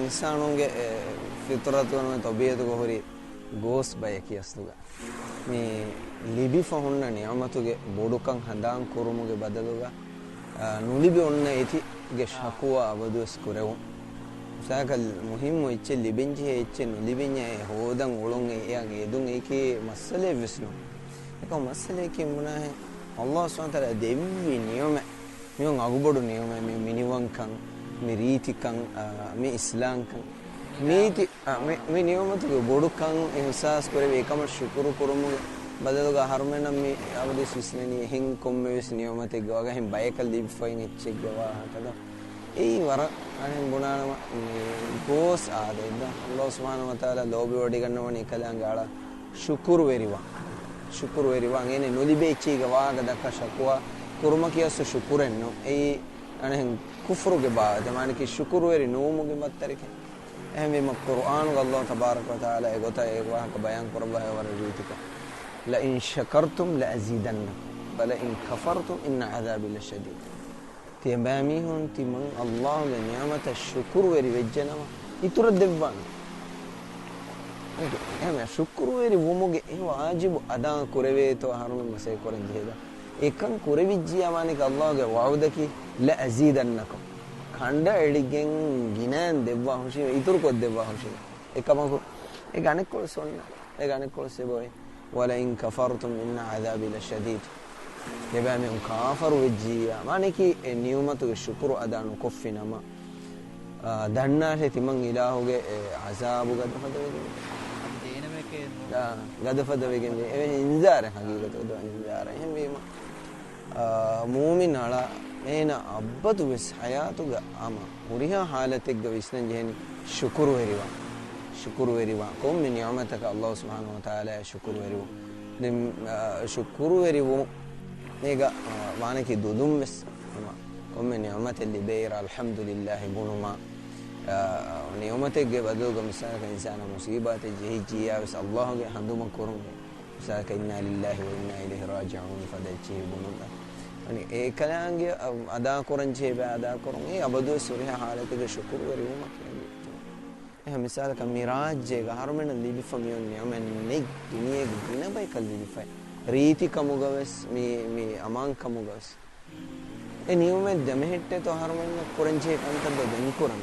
ඉන්සානුන්ගේ ෆිතරතුන තබියතුක හොරි ගෝස් බය කියස්තුග මේ ලිබි ෆහොන්න නියමතුගේ බොඩුකන් හඳාන් කුරුමුගේ බදලුග නුලිබි ඔන්න ඒතිගේ ශකුවා අවදුස් කුරෙවුන් සාකල් මුහිම්මු ඉච්ච ලිබින්ජි ඉච්ච නුලිබිඤ්ඤේ හෝදන් උලොන් එයන් ඒදුන් ඒකේ මස්සලේ විස්නු එක මස්සලේ කිමුනා අල්ලාහ් සුබ්හානහු තාලා දෙවි නියම මියොන් අගුබඩු නියම මේ මිනිවන්කන් මේ රීතිකන් මේ ඉස්ලාම්කන් මේ නියමතුගේ බොඩුකන් ඉහසාස් කරේ ඒකම ශුක්‍ර කුරුමු බදලුග හර්මනම් මේ අවදි සිස්නනි හින් කොම්මෙස් නියමතේ ගවග හින් බයකල් දීෆයින් ඉච්ච ගවා හතද ඒ වර අනේ බුණානම ගෝස් ආදෙන්න අල්ලාහ් සුබ්හානහු වතාලා ලෝබි වඩි ගන්නවනේ කලං ගාලා ශුක්‍ර වෙරිවා එනේ නොලිබේ ඉච්ච ගවාග දක ශකුවා කුරුම කියස ශුක්‍රෙන්නෝ ඒ අනේ ಕುಫ್ರುಗೆ ಬಾ ಜಮಾನಕಿ ಶುಕ್ರವೇರಿ ನೋಮುಗೆ ಮತ್ತರಿಕೆ ಎಹಮೆ ಮ ಕುರ್ಆನ್ ಅಲ್ಲಾಹ್ ತಬಾರಕ ವ ತಆಲಾ ಎಗೋತ ಎವಾಹಕ ಬಯಾನ್ ಕುರ್ಬಾ ವರ ರೀತಿಕ ಲ ಇನ್ ಶಕರ್ತುಂ ಲ ಅಜೀದನ್ನ ಬಲ ಇನ್ ಕಫರ್ತುಂ ಇನ್ನ ಅದಾಬಿ ಲಶದೀದ್ ತಿಯಮಾಮಿ ಹುನ್ ತಿಮನ್ ಅಲ್ಲಾಹ್ ಗೆ ನಿಯಮತ ಶುಕ್ರವೇರಿ ವೆಜ್ಜನವ ಇತುರ ದೆವ್ವಾನ ಎಹಮೆ ಶುಕ್ರವೇರಿ ವುಮುಗೆ ಎ ವಾಜಿಬು ಅದಾ ಕುರವೇತೋ ಹರುಮ ಮಸೆ ಕೊರಂ ಜೇದ එකන් කුරවිජ්ජියමානික අල්ලාහගේ වවුදකි ල අසීදන්නකම් ඛණ්ඩ එළිගෙන් ගිනන් දෙවවා හුෂි ඉතුරු කොත් දෙවවා හුෂි එකමකු ඒ ගණෙක් කොල් සොන්න ඒ ගණෙක් කොල් සෙබෝයි වල ඉන් කෆර්තුම් ඉන්න අදාබි ලෂදීද් දෙබෑමෙන් කාෆර් වෙජ්ජියා මානිකි ඒ නියමතුගේ ශුක්‍ර අදානු කොෆිනම දන්නාසේ තිමන් ඉලාහුගේ අසාබු ගදපද වෙගෙන දේනමකේ ගදපද වෙගෙන ඒ ඉන්සාර හගීගත දෝ ඉන්සාර එහෙම වීම ಮೂಮಿನ್ ಅಳ ಏನ ಅಬ್ಬದು ವೆಸ್ ಹಯಾತುಗ ಆಮ ಉರಿಹಾ ಹಾಲತೆಗ್ಗ ವಿಸ್ನಂ ಜೆಹನಿ ಶುಕ್ರು ವೆರಿವಾ ಕೊಮ್ಮೆ ನಿಯಮತಕ ಅಲ್ಲಾಹ್ ಸುಬ್ಹಾನಹು ವ ತಆಲಾ ಶುಕ್ರು ವೆರಿವು ನಿಮ್ ಶುಕ್ರು ವೆರಿವು ಈಗ ವಾನಕಿ ದುದುಂ ವೆಸ್ ಕೊಮ್ಮೆ ನಿಯಮತಲ್ಲಿ ಬೇರ ಅಲ್ಹಮ್ದುಲಿಲ್ಲಾಹಿ ಬುನುಮ ನಿಯಮತೆಗ್ಗೆ ಬದುಗ ಮಿಸಾಕ ಇನ್ಸಾನ ಮುಸೀಬಾತೆ ಜೆಹಿಜಿಯಾ ವೆಸ್ ಅಲ್ಲಾಹ್ಗೆ ಹಂದುಮ ಕುರುಂಗೆ ಮಿಸಾಕ ಇನ್ನಾ ಲಿಲ್ಲಾಹಿ ವ ಇನ್ನಾ ಇಲೈಹಿ ರಾಜಿಊನ್ ಫದಚಿ ಬುನುಮ अनि एकलांगे अदा करन छे बे अदा करन ए अबदु सुरिह हालत के शुक्र वरी म के ए मिसाल का मिराज जे गारमेन लिबि फमियोन नियमन ने दुनिया गिन बय कल लिबि फय रीति कमुगवस मी अमान कमुगवस ए नियम में दमहेट्टे तो हरमेन करन छे कंत दन करन